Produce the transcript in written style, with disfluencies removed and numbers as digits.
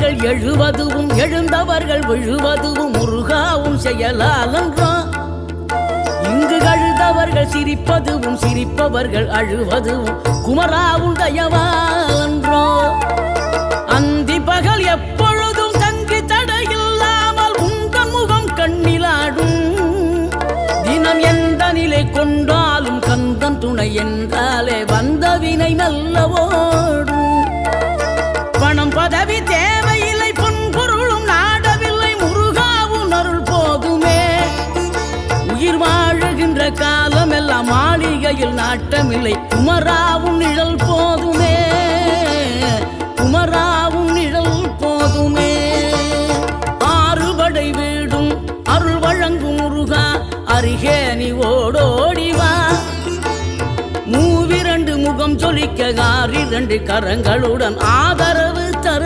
எழுந்தவர்கள் எழுவதுவும் எழுந்தவர்கள் விழுவதுவும் முருகாவும் செயலாலன்றோ. இங்கு அழுதவர்கள் சிரிப்பதுவும் சிரிப்பவர்கள் அழுவதுவும் குமராவும் தயவாலன்றோ. அந்தி பகல் எப்பொழுதும் தங்கி தடையில்லாமல் உங்கள் முகம் கண்ணிலாடும். தினம் எந்த நிலை கொண்டாலும் கந்தன் துணை என்றாலே வந்த வினை நல்லவோடும். பணம் பதவி தேவையில்லை பொன்பொருளும் நாடவில்லை முருகாவும் அருள் போதுமே. உயிர் வாழுகின்ற காலம் எல்லாம் மாளிகையில் நாட்டமில்லை குமராவும் நிழல் போதுமே. குமராவும் நிழல் போதுமே. ஆறுபடை வீடும் அருள் வழங்கும் முருகா அருகே நீ ஓடோடிவா. மூவிரண்டு முகம் சொலிக்க 6 கரங்களுடன் ஆதரவு